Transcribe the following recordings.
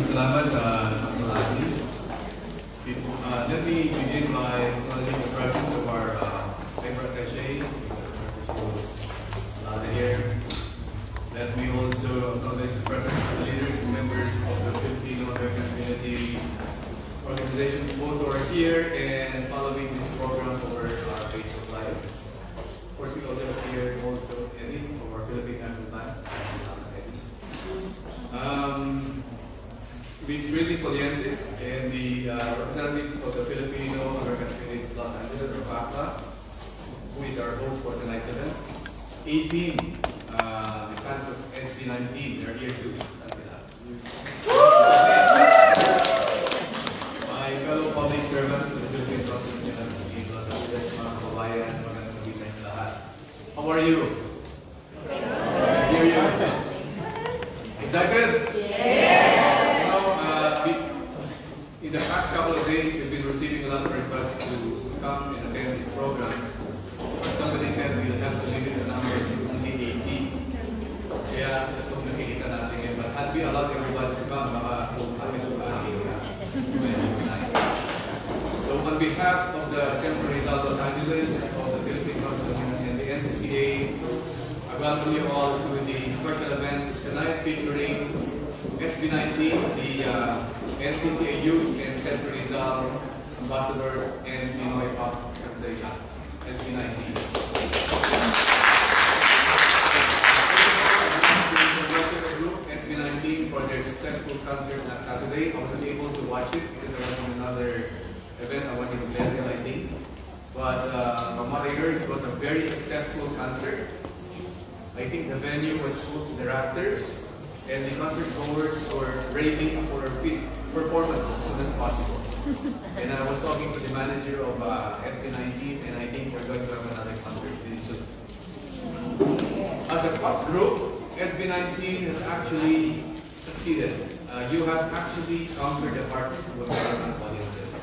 Maraming salamat, Dr. Adi. Let me begin by acknowledging the presence of our labor attaché, here. Let me also acknowledge the presence of the leaders and members of the Filipino American community organizations, both who are here and following this program over our Facebook Live. Of course, we also have here also Eddie from our Philippine National Time. Ms. Brilli Coliente and the representatives of the Filipino American Community of Los Angeles, or FACLA, who is our host for tonight's event. 18, the fans of SB19, they're here too. My fellow public servants of the Philippine Consulate in Los Angeles, mga kababayan, magandang gabi sa inyo lahat. How are you? Hear you? Excited? Yeah! In the past couple of days, we've been receiving a lot of requests to come and attend this program. But somebody said we'll have to limit the number to only 80. Kaya itong nakikita natin ngayon. But had we allowed everybody to come, baka kung kami ito So on behalf of the Central Rizal Los Angeles, of the Philippine Consulate and the NCCA, I welcome you all to the special event tonight featuring SB19, the NCCA Youth and Central Rizal Ambassadors and Pinoy Pop Sensation, SB19. SB19 for their successful concert last Saturday. I wasn't able to watch it because I was in another event. I was in Glendale, I think. But from what I heard, it was a very successful concert. I think the venue was full to the rafters, and the concert goers were raving for a fit performance as soon as possible. And I was talking to the manager of SB19, and I think we're going to have another concert really soon. As a pop group, SB19 has actually succeeded. You have actually conquered the hearts of American audiences.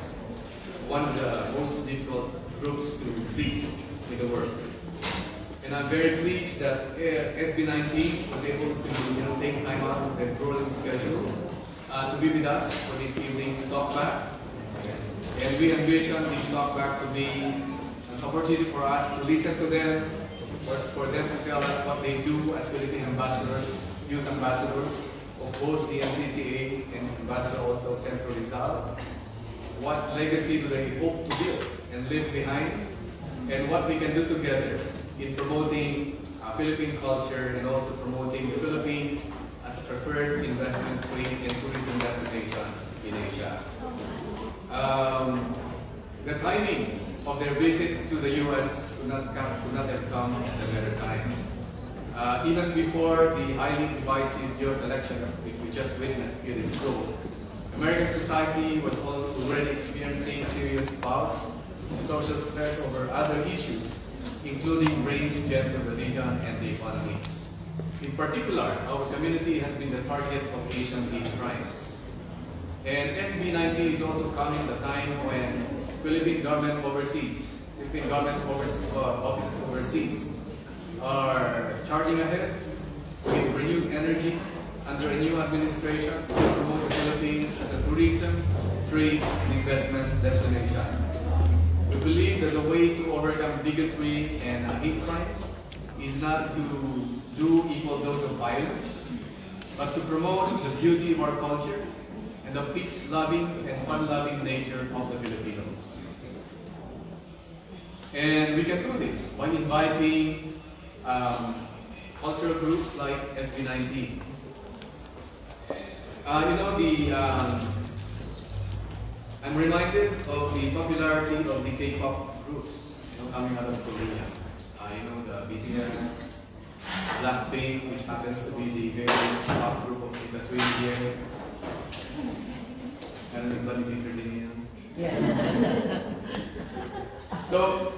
One of the most difficult groups to please in the world. And I'm very pleased that SB19 was able to take time out of their grueling schedule to be with us for this evening's Talkback. And we envision this Talkback to be an opportunity for us to listen to them, for them to tell us what they do as Philippine ambassadors, youth ambassadors of both the NCCA and ambassador also of Central Rizal. What legacy do they hope to build and leave behind, and what we can do together in promoting Philippine culture and also promoting the Philippines as a preferred investment place and tourism destination in Asia. The timing of their visit to the U.S. could not have come at a better time. Even before the highly divisive U.S. elections, which we just witnessed a few days ago, American society was already experiencing serious bouts of social stress over other issues, including race, gender, religion, and the economy. In particular, our community has been the target of Asian hate crimes. And SB19 is also coming at a time when Philippine government offices overseas are charging ahead with renewed energy under a new administration to promote the Philippines as a tourism, trade, and investment destination. We believe that the way to overcome bigotry and hate crimes is not to do equal dose of violence, but to promote the beauty of our culture and the peace-loving and fun-loving nature of the Filipinos. And we can do this by inviting cultural groups like SB19. I'm reminded of the popularity of the K-pop groups coming out of Korea. The BTS, Blackpink, which happens to be the very top group of the twin here. And everybody Peter. Yes. So,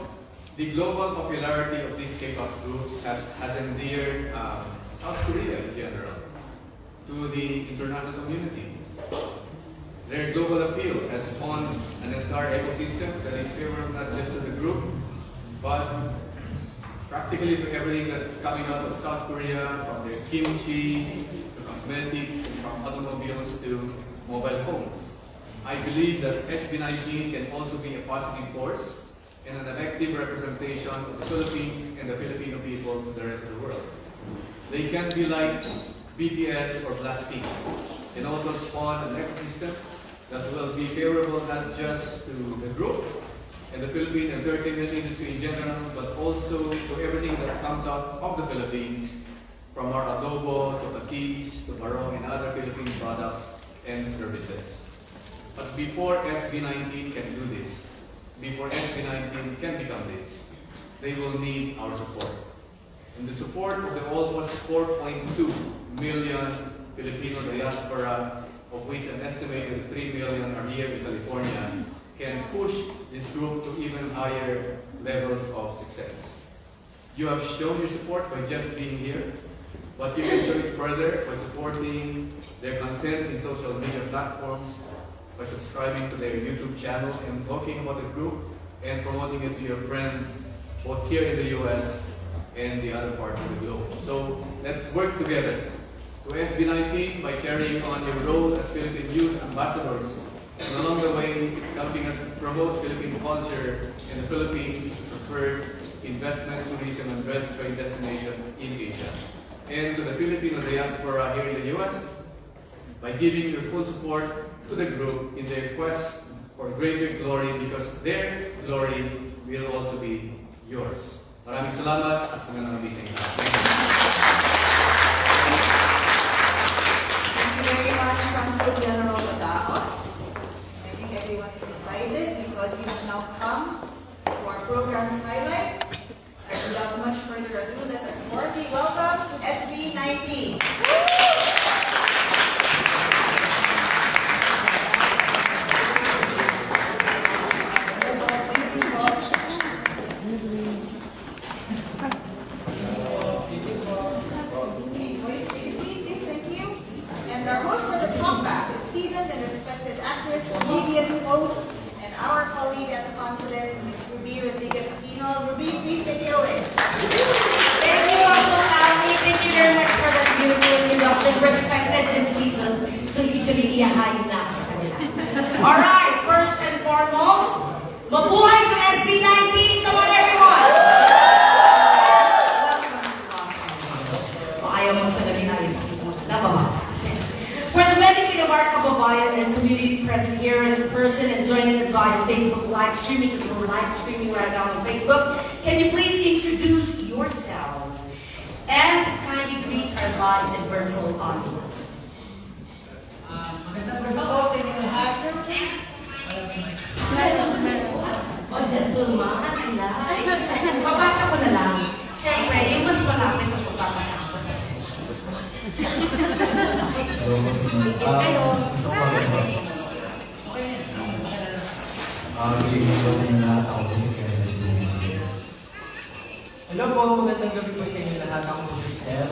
the global popularity of these K-pop groups has endeared South Korea in general to the international community. Their global appeal has spawned an entire ecosystem that is favorable not just to the group, but practically to everything that's coming out of South Korea, from their kimchi to cosmetics, and from automobiles to mobile phones. I believe that SB19 can also be a positive force and an effective representation of the Philippines and the Filipino people to the rest of the world. They can be like BTS or Blackpink, and also spawn an ecosystem that will be favorable not just to the group and the Philippine entertainment industry in general, but also to everything that comes out of the Philippines, from our adobo to patis to barong and other Philippine products and services. But before SB19 can do this, before SB19 can become this, they will need our support. And the support of the almost 4.2 million Filipino diaspora, of which an estimated 3 million are here in California, can push this group to even higher levels of success. You have shown your support by just being here, but you can show it further by supporting their content in social media platforms, by subscribing to their YouTube channel and talking about the group and promoting it to your friends, both here in the US and the other parts of the globe. So let's work together to SB19 by carrying on your role as Philippine youth ambassadors, and along the way helping us promote Philippine culture in the Philippines as a preferred investment, tourism, and trade destination in Asia. And to the Filipino diaspora here in the US, by giving your full support to the group in their quest for greater glory, because their glory will also be yours. Maraming salamat at magandang gising. Thank you. Thank you very much, Consul General Badaos. I think everyone is excited because we have now come to our program's highlight. And without much further ado, let us warmly welcome SB19. Our host for the Talkback is seasoned and respected actress, comedian, host, and our colleague at the Consulate, Ms. Ruby Rodriguez-Aquino. Ruby, please take it away. Thank you also, Ali. Thank you very much for that beautiful introduction. Respected and seasoned. So, ibig sabihin, iyahayin na ako sa kanila. Alright, first and foremost, mabuhay to SB19! Come on, everyone! Ayaw mo sa gabi na yun. Nababa. For the benefit of our kababayan and community present here in person and joining us via Facebook live streaming, because we're live streaming right now on Facebook, can you please introduce yourselves and kindly greet our live and virtual audience? Magandang gabi po sa inyo lahat. O, gentleman, alay. Papasa ko na lang. Siyempre, yung mas malapit na pagpapasa ko sa session. Hello po, magandang gabi po sa inyo lahat. Ako po si Steph.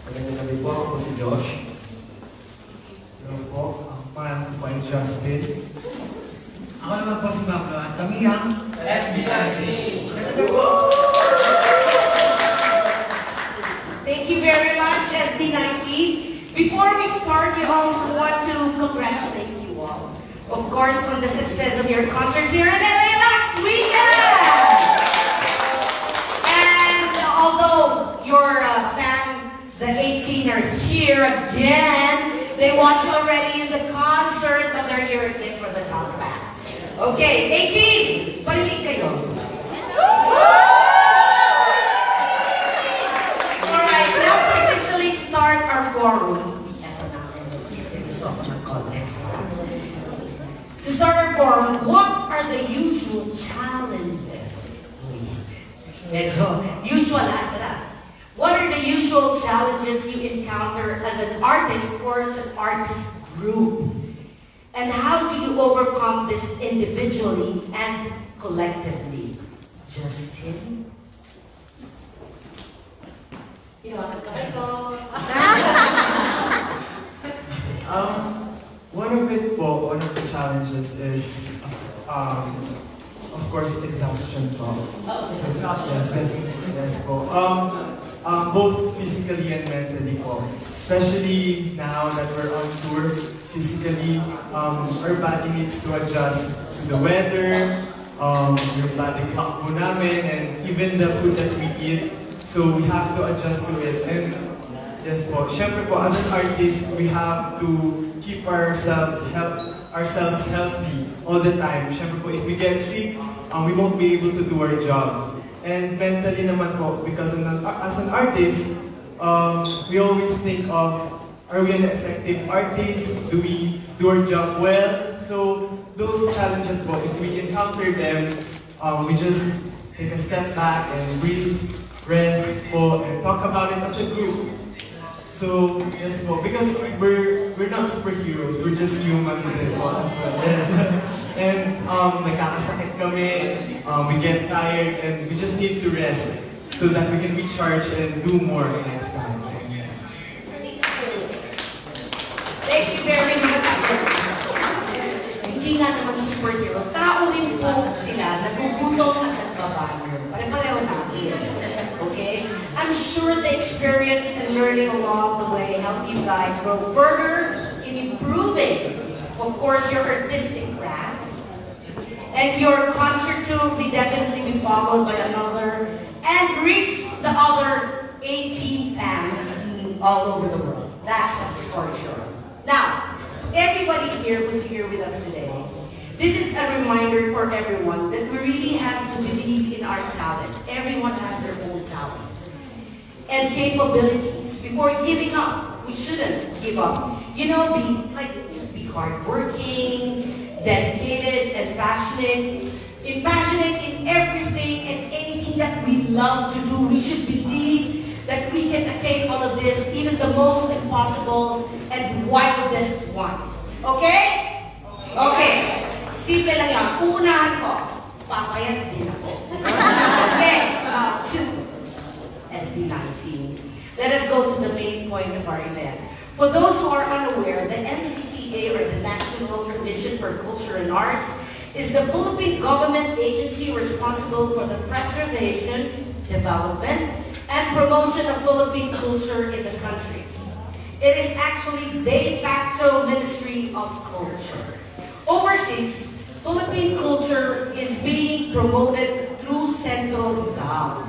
Magandang gabi po, ako si Josh. Hello po, ang pangalan ko ay Justin. Ako naman po si Mablo at kami ang SB19. Thank you very much, SB19. Before we start, we also want to congratulate you all, of course, on the success of your concert here in LA last weekend. And although your fan, the 18, are here again, they watched already in the concert, but they're here again for the Talkback. Okay, 18, parinig kayo. Alright, now to officially start our forum. To start our forum, what are the usual challenges? Usual after What are the usual challenges you encounter as an artist or as an artist group? And how do you overcome this individually and collectively? Justin? One of the challenges is of course, exhaustion po. So, yes po. Both physically and mentally po. Especially now that we're on tour, physically, our body needs to adjust to the weather, yung body clock po namin, and even the food that we eat. So we have to adjust to it. And yes po, syempre po, as an artist, we have to keep ourselves healthy all the time. Syempre po, if we get sick, we won't be able to do our job. And mentally naman po, because as an artist, we always think of, are we an effective artist? Do we do our job well? So those challenges po, if we encounter them, we just take a step back and breathe, rest po, and talk about it as a group. So yes po, because we're not superheroes, we're just human din po as well. Yes. And nagkakasakit kami, we get tired, and we just need to rest so that we can recharge and do more next time. Thank you very much. Hindi nga naman superhero. Tao rin po sila, nagugutom at nagbabanyo. Pare-pareho natin. Okay? I'm sure the experience and learning along the way helped you guys grow further in improving, of course, your artistic craft. And your concert tour will definitely be followed by another and reach the other 18 fans all over the world. That's for sure. Now, everybody here who's here with us today, this is a reminder for everyone that we really have to believe in our talent. Everyone has their own talent and capabilities. Before giving up, we shouldn't give up. You know, just be hardworking, dedicated, and passionate in everything and anything that we love to do. We should believe that we can attain all of this, even the most impossible and wildest ones. Okay? Okay. Simple lang yan. Uunahan ko, papayat din ako. Okay. SB19. Let us go to the main point of our event. For those who are unaware, the NCCA, or the National Commission for Culture and Arts, is the Philippine government agency responsible for the preservation, development, and promotion of Philippine culture in the country. It is actually de facto Ministry of Culture. Overseas, Philippine culture is being promoted through Centro Rizal,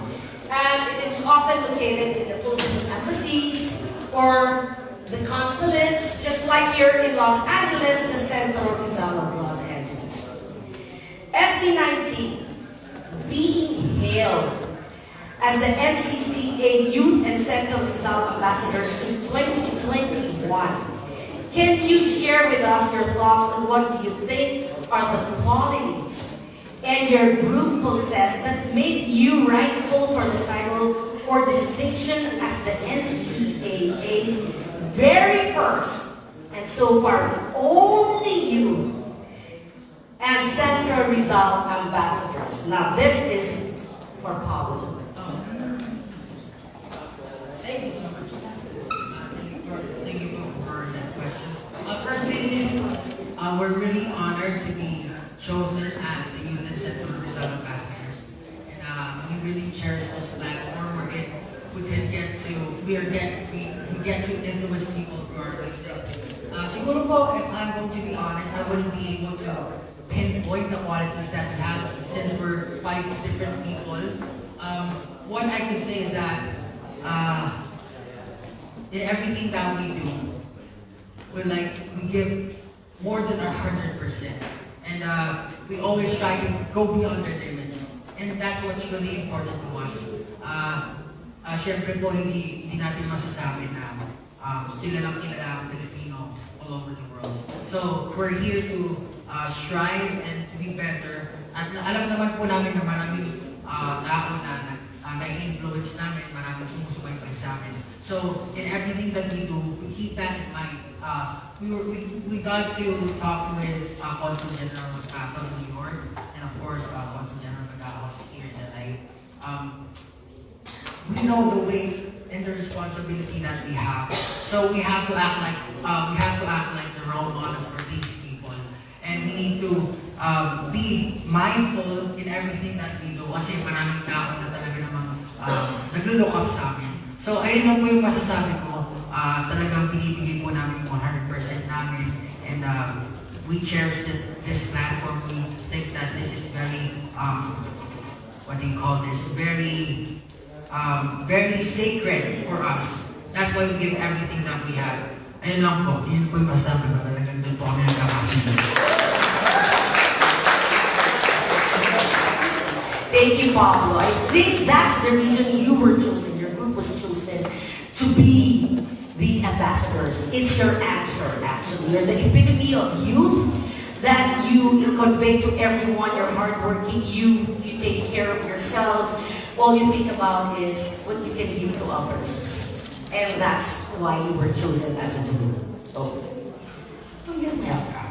and it is often located in the Philippine embassies or the consulates, just like here in Los Angeles, the Centro Rizal of Los Angeles. SB19, being hailed as the NCCA Youth and Centro Rizal Ambassadors in 2021. Can you share with us your thoughts on what do you think are the qualities and your group possess that made you rightful for the title or distinction as the NCAA's very first, and so far only you, and Centro Rizal Ambassadors? Now this is for Pablo. Thank you so much. Thank you for that question. Firstly, we're really honored to be chosen as the Youth and Centro Rizal Ambassadors. And we really cherish this platform. We get to influence people through our music. Siguro po, if I'm going to be honest, I wouldn't be able to pinpoint the qualities that we have since we're 5 different people. What I can say is that in everything that we do, we give more than 100%, and we always try to go beyond our limits, and that's what's really important to us. Syempre po, hindi natin masasabi na kilalang kilala ang Filipino all over the world. So we're here to strive and to be better. At alam naman po namin na maraming na-influence namin, maraming sumusubaybay sa amin. So, in everything that we do, we keep that in mind. We got to talk with Consul General of New York, and of course, Consul General Badaos here in LA. We know the weight and the responsibility that we have. So we have to act like the role models for these people, and we need to be mindful in everything that we do kasi maraming tao na talaga namang naglo-look up sa amin. So, ayun lang po yung masasabi ko. Talagang binibigay po namin 100% namin and we cherish this platform. We think that this is very, what do you call this, very sacred for us. That's why we give everything that we have. Ayun lang po, yun po yung masasabi ko. Talagang doon po kami nagkakasunod. Thank you, Pablo. I think that's the reason you were chosen, your group was chosen to be the ambassadors. It's your answer, actually. You're the epitome of youth that you convey to everyone. You're hardworking youth. You take care of yourselves. All you think about is what you can give to others. And that's why you were chosen as a group. Oh, you're welcome.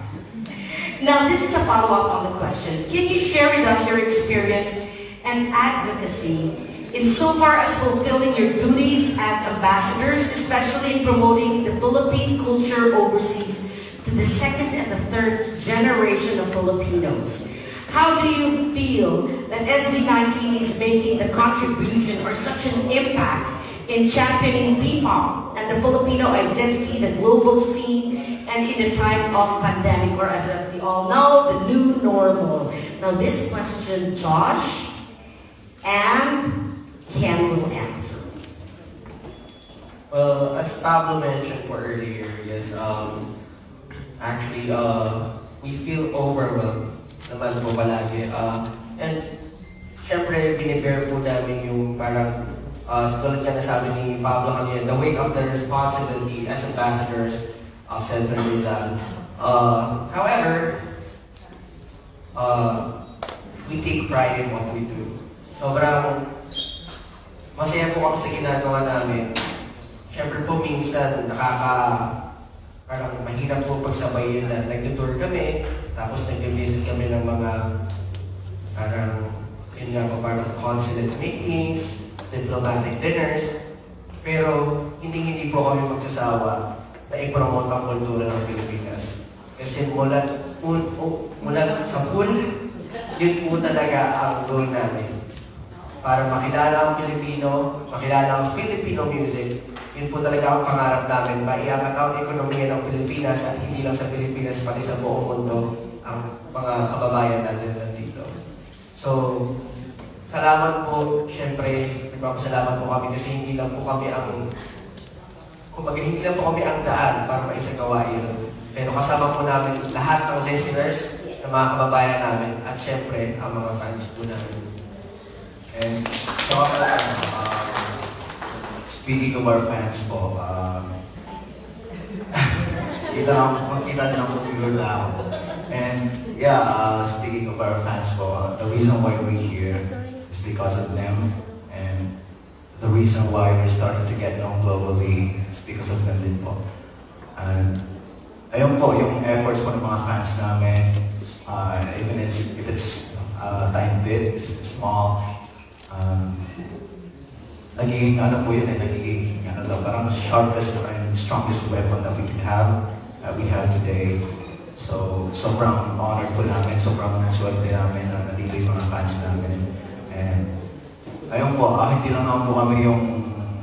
Now, this is a follow-up on the question. Can you share with us your experience and advocacy insofar as fulfilling your duties as ambassadors, especially in promoting the Philippine culture overseas to the second and the third generation of Filipinos? How do you feel that SB19 is making the contribution or such an impact in championing P-pop and the Filipino identity, the global scene, and in a time of pandemic, or as we all know, the new normal? Now this question, Josh and Ken will answer. Well, as Pablo mentioned earlier, yes, actually, we feel overwhelmed naman po palagi. And, syempre, binibare po namin yung parang, tulad ka na sabi ni Pablo kanina, the weight of the responsibility as ambassadors of Central Rizal. However, we take pride in what we do. Sobrang masaya po kami sa ginagawa namin. Siyempre po minsan parang mahirap po pagsabayin na nag-tour kami, tapos nag-visit kami ng mga parang consulate meetings, diplomatic dinners. Pero hindi po kami magsasawa na i-promote ang kultura ng Pilipinas. Kasi mula sa pool, yun po talaga ang goal namin. Para makilala ang Pilipino, makilala ang Filipino music, yun po talaga ang pangarap namin, maiangat ang ekonomiya ng Pilipinas at hindi lang sa Pilipinas, pati sa buong mundo ang mga kababayan natin nandito. So, salamat po, syempre, nagpapasalamat po kami kasi hindi lang po kami ang daan para maisagawa yun. Pero kasama po namin lahat ng listeners, ng mga kababayan namin, at syempre, ang mga fans po namin. And so, speaking of our fans po, magkita lang po siguro na ako. And yeah, speaking of our fans po, the reason why we're here is because of them. And the reason why we're starting to get known globally is because of them din po. And ayun po, yung efforts po ng mga fans namin, even if it's tiny bit, it's small, nagiging parang sharpest and strongest weapon that we have today. So, sobrang honored po namin, sobrang swerte namin na nandito yung mga fans namin. And, ayun po, hindi lang naman po kami yung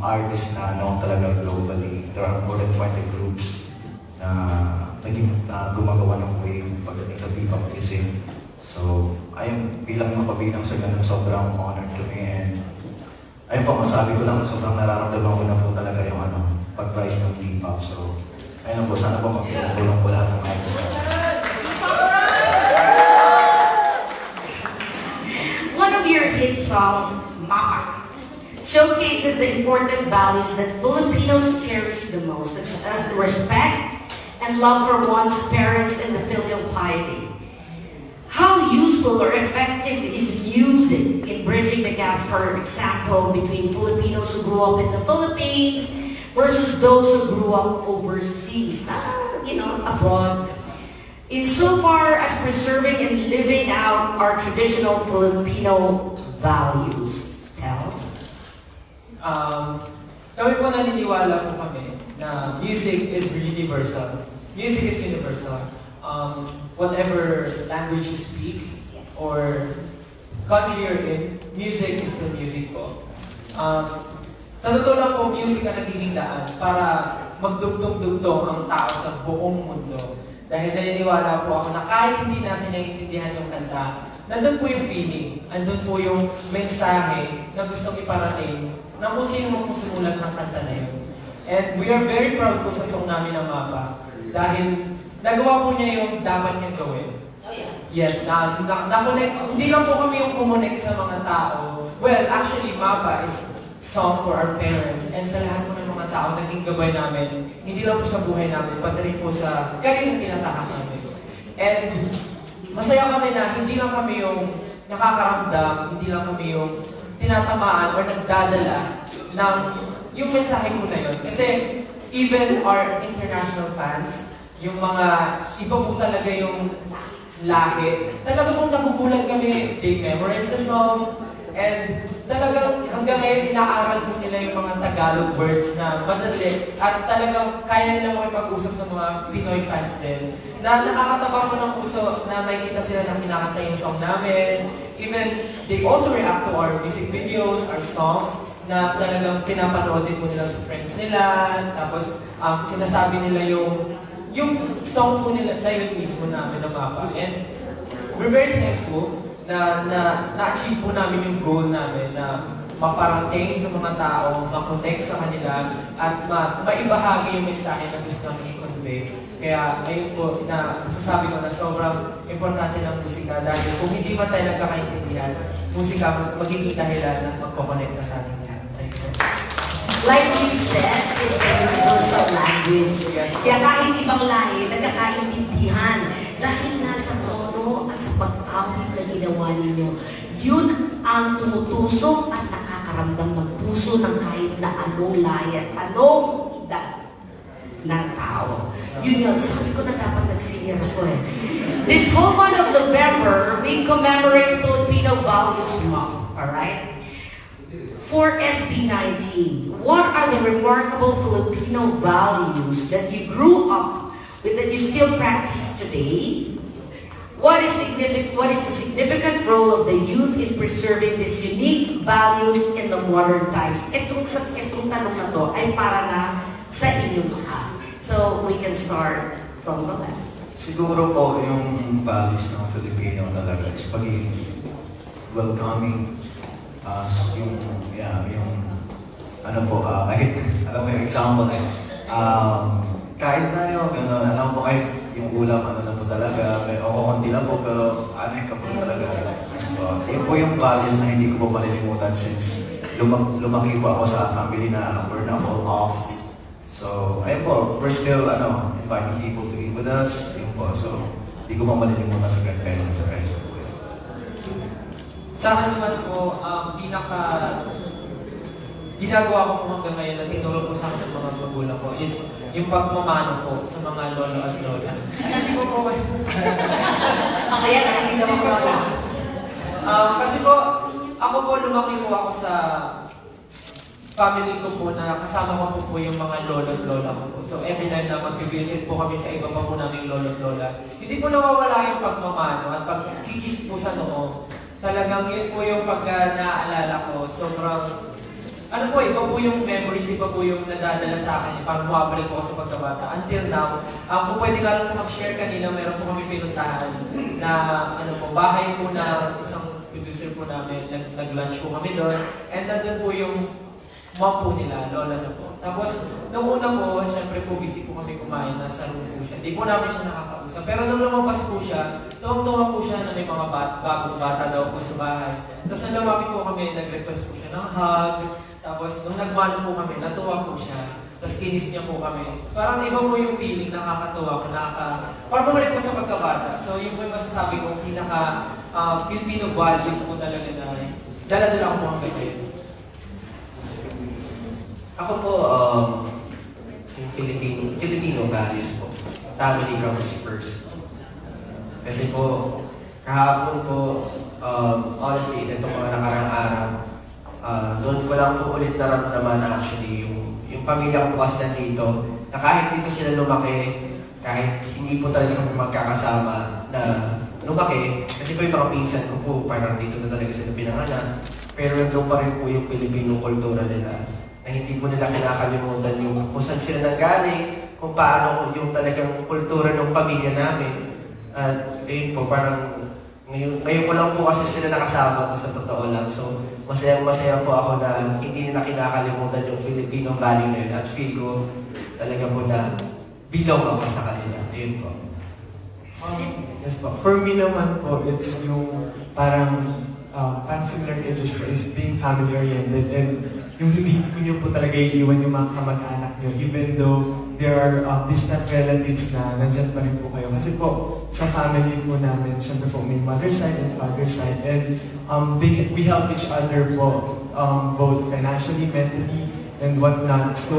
artist na known talaga globally. There are more than 20 groups na gumagawa ng wave pagdating sa P-pop music. So, ayun, bilang mapabilang sa ganun, sobrang honored kami. And, ayun po, masabi ko lang, sobrang nararamdaman ko na po talaga yung pag-rise ng P-pop. So, ayun po, sana po magtulong po lahat ng artist. One of your hit songs, Mama, showcases the important values that Filipinos cherish the most, such as respect and love for one's parents and the filial piety. How useful or effective is music in bridging the gaps, for example, between Filipinos who grew up in the Philippines versus those who grew up overseas, abroad, insofar as preserving and living out our traditional Filipino values? Tell. Kami po naniniwala po kami na music is universal. Music is universal. whatever language you speak or country you're in, music is still music po. Sa totoo lang po, music ang nagiging daan para magdugtong-dugtong ang tao sa buong mundo. Dahil naniniwala po ako na kahit hindi natin naiintindihan yung kanta, nandun po yung feeling, nandun po yung mensahe na gustong iparating na kung sino mo kung sumulat ng kanta na yun. And we are very proud po sa song namin ng Mapa dahil nagawa po niya yung dapat niya gawin. Oh, yeah. Yes, hindi lang po kami yung kumonek sa mga tao. Well, actually, Mapa is song for our parents and sa lahat po ng mga tao naging gabay namin, hindi lang po sa buhay namin, pati rin po sa kayo ng tinatahak namin. And masaya kami na hindi lang kami yung nakakaramdam, hindi lang kami yung tinatamaan or nagdadala ng yung mensahe ko na yun. Kasi even our international fans, yung mga iba po talaga yung lahi, talaga po nagugulat kami, they memorize the song, and talagang hanggang ngayon inaaral po nila yung mga Tagalog words na madali at talagang kaya nila makipag-usap sa mga Pinoy fans din. Na nakakataba ko ng puso na makikita sila na kinakanta yung song namin. Even they also react to our music videos, our songs, na talagang pinapanood din po nila sa friends nila. Tapos sinasabi nila yung song po nila na yun mismo namin na Mapa. And we're very thankful na-achieve po namin yung goal namin na maparating sa mga tao, makonect sa kanila, at maibahagi yung mensahe na gusto namin i-convey. Kaya ayun po na masasabi ko na sobrang importante ng musika dahil kung hindi man tayo nagkakaintindihan, musika magiging dahilan at magpakonect na sa atin yan. Thank you. Like you said, it's a universal language. Kaya kahit ibang lahi, nagkakaintindihan. Dahil nasa tono at sa pag-awit na ginawa ninyo, yun ang tumutusok at nakakaramdam ng puso ng kahit na anong lahi at anong edad ng tao. Yun yun, sabi ko na dapat nag-senior ako eh. This whole month of November, we commemorate Filipino Values Month, alright? For SB19, what are the remarkable Filipino values that you grew up with that you still practice today? What is the significant role of the youth in preserving these unique values in the modern times? Itong tanong na to ay para na sa inyong lahat. So we can start from the left. Siguro po yung values ng Filipino talaga is pagiging welcoming. Yung ano po, kahit alam mo yung example kahit tayo, gano'n, alam po kahit yung ulam, ano na po talaga, konti lang po, pero anay ka po talaga. So, yun po yung values na hindi ko po malilimutan since lumaki po ako sa family na we're not all off. So, ayun po, we're still, inviting people to eat with us, yun po. So, hindi ko po malilimutan sa grandparents sa friends ko. Sa akin naman po, ginagawa ko po hanggang ngayon na tinuro po sa akin ng mga magulang ko is yung pagmamano po sa mga lolo at lola. Hindi po po kayo. Kaya hindi naman po ako. Kasi po, ako po lumaki po ako sa family ko po na kasama ko po yung mga lolo at lola ko po. So every time na mag-visit po kami sa iba pa po naming lolo at lola, hindi po nawawala yung pagmamano at pagkikis po sa noo. Talagang yun po yung pagka naaalala ko, sobrang, iba po yung memories, iba po yung nadadala sa akin, parang bumabalik po ako sa pagkabata. Until now, kung pwede ka lang po mag-share kanina, meron po kami pinuntahan na, bahay po na isang producer po namin, nag-lunch po kami doon, and nandun po yung mom po nila, lola na po. Tapos, nung una po, syempre po, busy po kami kumain, nasa room po siya. Hindi po namin siya nakakausap. Pero nung lumabas po siya, tuwang-tuwa po siya na may mga bagong bata daw po sa bahay. Tapos nung lumapit po kami, nag-request po siya ng hug. Tapos nung nagmano po kami, natuwa po siya. Tapos kinis niya po kami. So, parang iba po yung feeling, nakakatuwa ko, parang bumalik po sa pagkabata. So, yun po yung masasabi kong Filipino values po talaga na dala-dala ko po hanggang ngayon. Ako po, yung Filipino values po. Family comes first. Kasi po, kahapon po, honestly, itong mga nakarang araw, doon ko lang po ulit naramdaman actually yung pamilya ko kasi nandito, na kahit dito sila lumaki, kahit hindi po talaga kami magkakasama na lumaki, kasi po yung mga pinsan ko po, parang dito na talaga sila pinanganak, pero nandun pa rin po yung Pilipinong kultura nila, na hindi po nila kinakalimutan yung kung saan sila nanggaling, kung paano yung talagang kultura ng pamilya namin. At ayun po, parang ngayon ko lang po kasi sila nakasama to sa totoo lang. So, masaya po ako na hindi nila kinakalimutan yung Filipino value na yun. At feel ko talaga po na belong ako sa kanila. Ayun po. Yes po. For me naman po, it's yung parang similar kay Joshua is being family-oriented and yung hindi nyo po talaga iiwan yung mga kamag-anak nyo even though there are distant relatives na nandyan pa rin po kayo. Kasi po, sa family po namin, syempre po may mother side and father side and we help each other po both financially, mentally, and whatnot. So,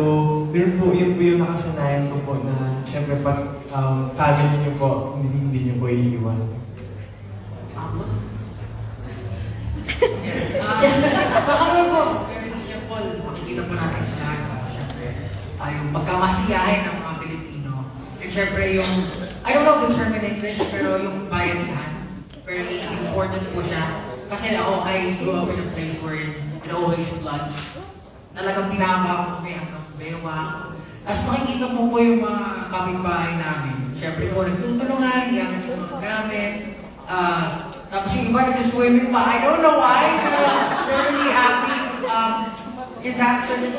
yun po yung nakasanayan ko po na syempre pag family nyo po, hindi nyo po iiwan. Yes. So ano po, very simple. Makikita po natin sa lahat. Siyempre, yung pagkamasiyahin ng mga Pilipino. And siyempre yung, I don't know the term in English, pero yung bayanihan. Very important po siya. Kasi ako, I grew up in a place where it always floods. Talagang pinaka kami hanggang bewang. Tapos makikita mo po yung mga kapitbahay namin. Siyempre po, nagtutulungan, iyangat yung mga gamit. Tapos yung iba nag-swimming pa. I don't know why, pero they're really happy. In that certain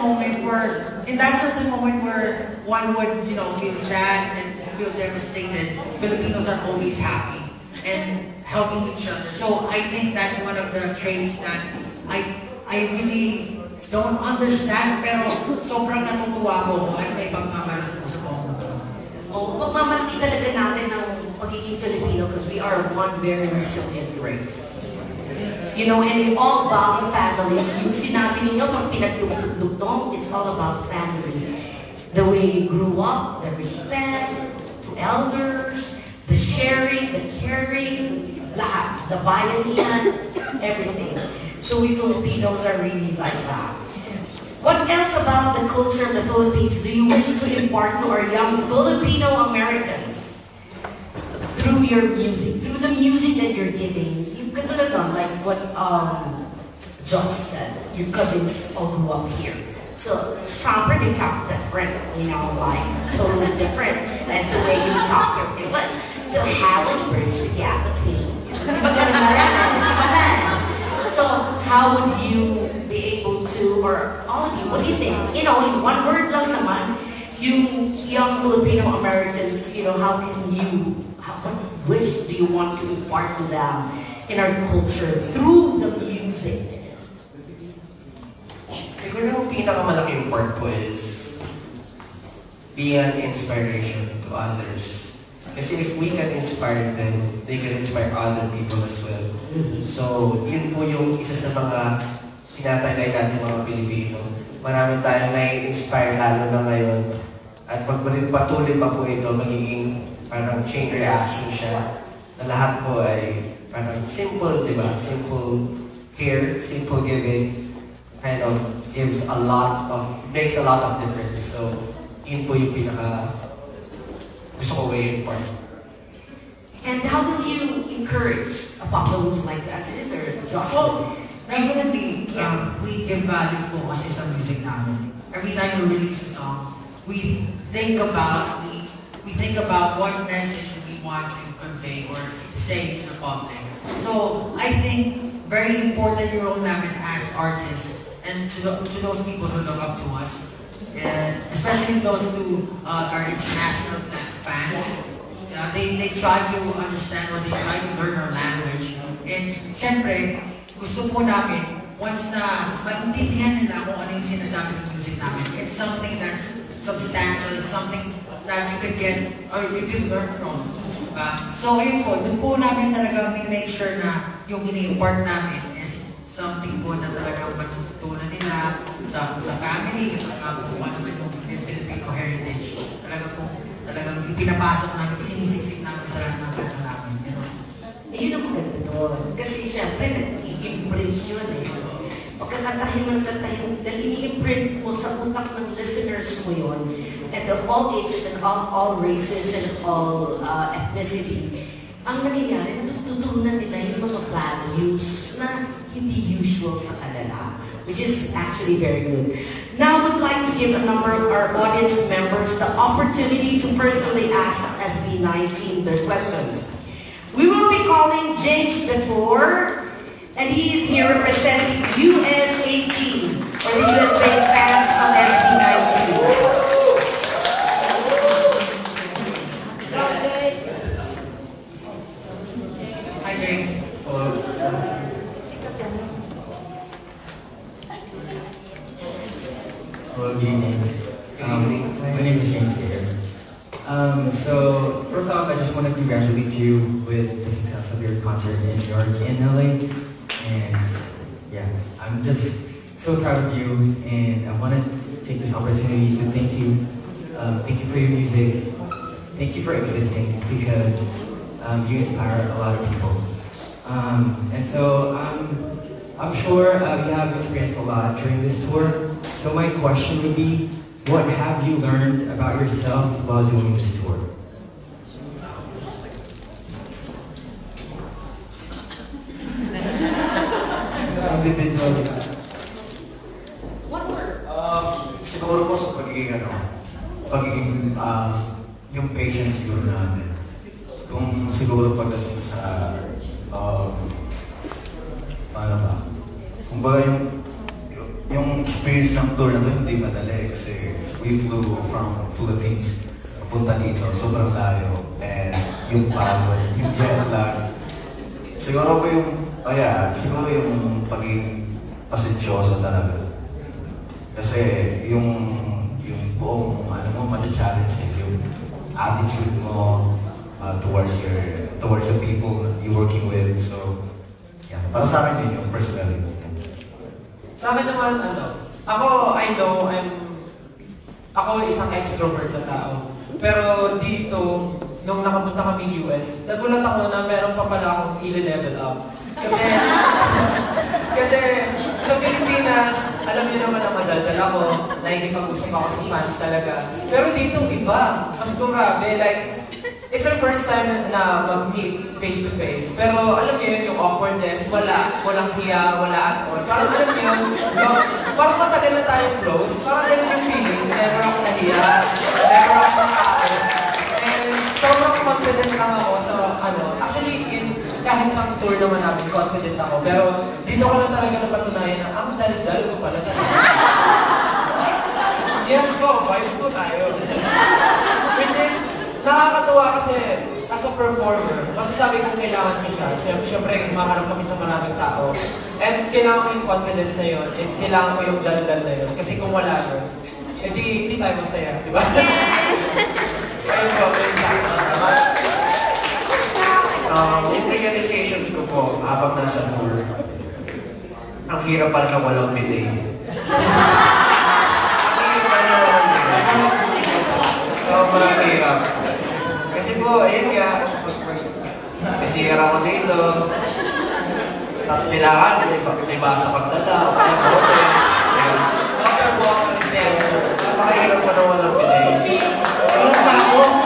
moment where one would, feel sad and feel devastated, Filipinos are always happy and helping each other. So I think that's one of the traits that I really don't understand, pero sobrang natutuwa ko at may pagmamalaki ko sa buong mundo. Pagmamalaki talaga natin ng pagiging Filipino because we are one very resilient race. And we all value family. Yung sinabi ninyo, pag pinagdugtong, it's all about family. The way you grew up, the respect to elders, the sharing, the caring, lahat, the bayanihan, everything. So we Filipinos are really like that. What else about the culture of the Philippines do you wish to impart to our young Filipino Americans through your music, through the music that you're giving? You could have done like what Josh said. Your cousins all grew up here, so Trumper they talk different, like totally different. That's the way you talk your English. So how would you bridge the gap between? So how would you be able to, or all of you, what do you think? In one word lang naman, you young Filipino Americans, what wish do you want to impart to them in our culture through the music? Siguro yung pinakamalaking part po is be an inspiration to others. Kasi if we can inspire them, they can inspire other people as well. So, yun po yung isa sa mga tinataglay natin mga Pilipino. Marami tayong nai-inspire lalo na ngayon. At patuloy pa po ito, magiging parang chain reaction siya. Na lahat po ay parang simple, di ba? Simple care, simple giving, kind of makes a lot of difference. So, yun po yung gusto ko i-impart. And how will you encourage a Papa would you like to answer this, or Josh? Well, definitely, we give value po kasi sa music namin. Every time we release a song, we think about what message we want to convey or say to the public. So, I think very important yung role namin as artists and to those people who look up to us. And especially those who are international fans, they try to understand or they try to learn our language. And syempre, gusto po namin, once na maintindihan nila kung ano yung sinasabi ng music namin, it's something that's substantial, it's something that you can get or you can learn from. So yun po, dun po namin talaga make sure na yung ini-impart namin is something po na talagang matututunan nila sa family, kung ano man yung Filipino heritage. Talagang ipinapasok namin, sinisiksik namin sa lahat ng kanta namin. Yun ang maganda doon. Kasi syempre, nag-i-break yun eh. o kantahin mo ng kantahin, dahil ini-imprint mo sa utak ng listeners mo yun, and of all ages and all races and of all ethnicity, ang nangyayari, natututunan nila yung mga values na hindi usual sa kanila, which is actually very good. Now, I would like to give a number of our audience members the opportunity to personally ask SB19 their questions. We will be calling James Before, and he is here representing US 18, or the US-based fans of SB19. Hi, James. Hello, good evening. My name is James here. So, first off, I just want to congratulate you with the success of your concert in New York and LA. And yeah, I'm just so proud of you, and I want to take this opportunity to thank you. Thank you for your music. Thank you for existing, because you inspire a lot of people. And so I'm sure you have experienced a lot during this tour. So my question would be, what have you learned about yourself while doing this tour? One word. Siguro po sa pagiging yung patience siguro natin. Kung siguro pagdating sa paano ba? Kung ba yung experience ng tour na to hindi madali kasi we flew from Philippines papunta dito, sobrang layo, and yung pagod, yung jet lag. Siguro po siguro yung pagiging pasensyoso talaga. Kasi yung buong ma-challenge yung attitude mo towards the people that you're working with. So, yeah, para sa akin din yung personally. Sa akin naman, ako isang extrovert na tao. Pero dito, nung nakapunta kami US, nagulat ako na meron pa pala akong i-level up. Kasi sa Pilipinas, alam niyo naman na madaldal ako, nakikipag-usap ako sa fans talaga. Pero dito iba, mas grabe, like, it's our first time na mag-meet face-to-face. Pero alam niyo yun, yung awkwardness, walang hiya, wala at all. Parang alam niyo, parang matagal na tayong close, parang ganun yung feeling, never ako nahiya, never ako nakakot. And sobrang confident lang ako sa actually, kahit sa tour naman namin, confident ako. Pero dito ko lang talaga napatunayan na ang daldal ko pala talaga. Yes po, vibes po tayo. Which is, nakakatuwa kasi as a performer, masasabi kong kailangan ko siya. Siyempre, maharap kami sa maraming tao. And kailangan ko yung confidence na yun. And kailangan ko yung daldal na yun. Kasi kung wala yun, di tayo masaya, di ba? Ayun po, Yung realization ko po, habang nasa tour, ang hirap pala na walang delay. Ang hirap pala na walang delay. Sobrang hirap. Kasi po, ayun nga, nasira ko dito. Tapos kailangan, may basa pagdala, o kaya bote. Kaya po ako ng tenso. Napakahirap pa na walang delay. Walang tao.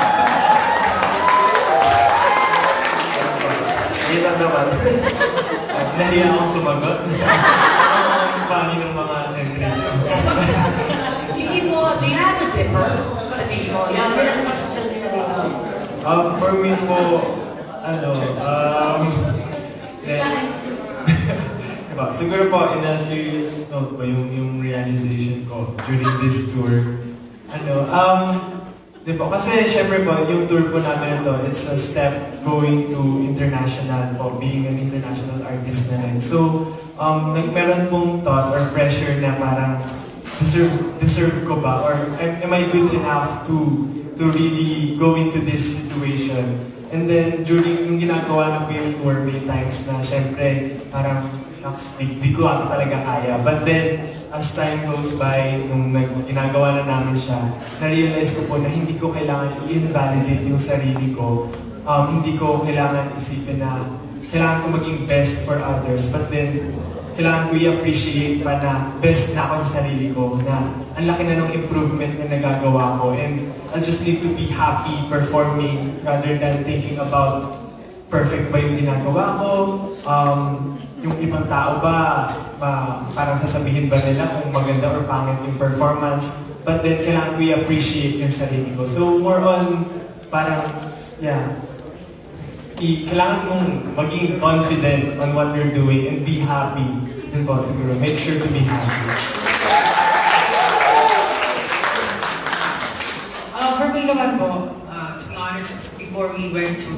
Ayun lang naman. Nahiya akong sumagot. Ang pangin ng mga nag-review. Tingin mo, do you have a dipper? Sabihin mo, yan, pinag-pasasyon nila dito. For me po, diba, siguro po, in a serious note po, yung realization ko during this tour, diba, kasi syempre po, yung tour po namin ito, it's a step going to international po, being an international artist na rin. So, meron pong thought or pressure na parang, deserve ko ba? Or am I good enough to really go into this situation? And then, during yung ginagawa na po yung tour, may times na syempre, parang, di ko talaga kaya. But then, as time goes by, nung ginagawa na namin siya, na-realize ko po na hindi ko kailangan i-invalidate yung sarili ko. Hindi ko kailangan isipin na kailangan ko maging best for others. But then, kailangan ko i-appreciate pa na best na ako sa sarili ko, na ang laki na ng improvement na nagagawa ko, and I just need to be happy performing rather than thinking about perfect ba yung ginagawa ko, yung ibang tao ba, parang sasabihin ba nila kung maganda or pangit yung performance, but then kailangan ko i-appreciate yung sarili ko. So more on, parang, yeah, kailangan mong maging confident on what you're doing and be happy. Yun po, siguro. Make sure to be happy. For me naman po, to be honest, before we went to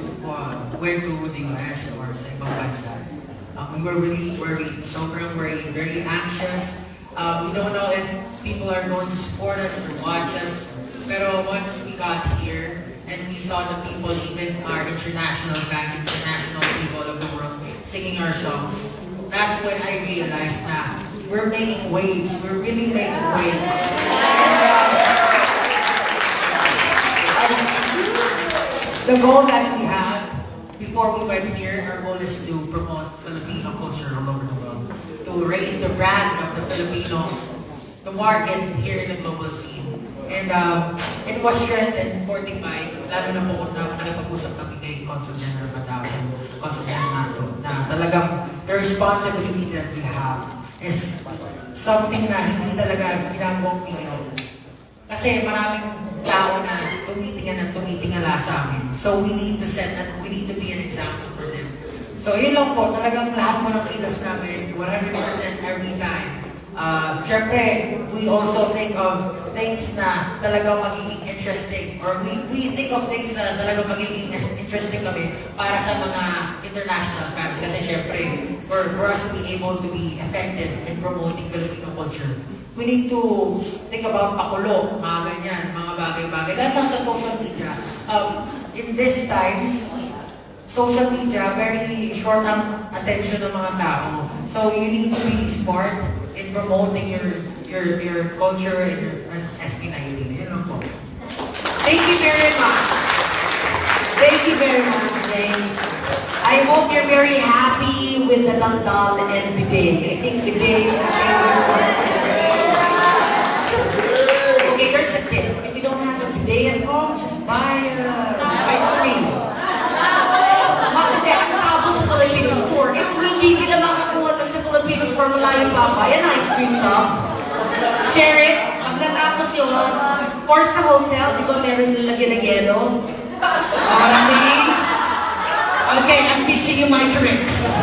the US or sa ibang bansa, we were really worried, sobrang worried, very anxious. We don't know if people are going to support us or watch us. Pero once we got here, and we saw the people, even our international fans, international people of the world, singing our songs, that's when I realized that we're making waves. We're really making waves. The goal that we had before we went here, our goal is to promote Filipino culture all over the world, to raise the brand of the Filipinos, the market here in the global scene. And it was strengthened, fortified, lalo na po kung nakipag-usap kami kay Consul General Badao and Consul General Nando, na talagang the responsibility that we have is something na hindi talaga ginagawang Pino. Kasi maraming tao na tumitingala sa amin. So we need to be an example for them. So yun lang po, talagang lahat po ng kilos namin, 100% every time. Siyempre, we also think of things na talagang magiging interesting, or we think of things na talagang magiging interesting kami para sa mga international fans. Kasi siyempre, for us to be able to be effective in promoting Filipino culture, we need to think about pakulo, mga ganyan, mga bagay-bagay. Lahat sa social media. In these times, social media, very short ang attention ng mga tao. So you need to be smart in promoting your culture and your SB19. Yun lang po. Thank you very much. Thank you very much, James. I hope you're very happy with the dandal and bidet. I think bidet is your favorite one. Okay, there's a tip. If you don't have a bidet at home, just buy ice cream. Makati, ang tabo sa Filipino store. Eh, kung hindi sila makakuha sa Filipino store, wala yung papa. Yan, ice cream top. Share it. Pag natapos yun, or sa hotel, di ba meron nilagyan ng yelo? Okay, I'm teaching you my tricks.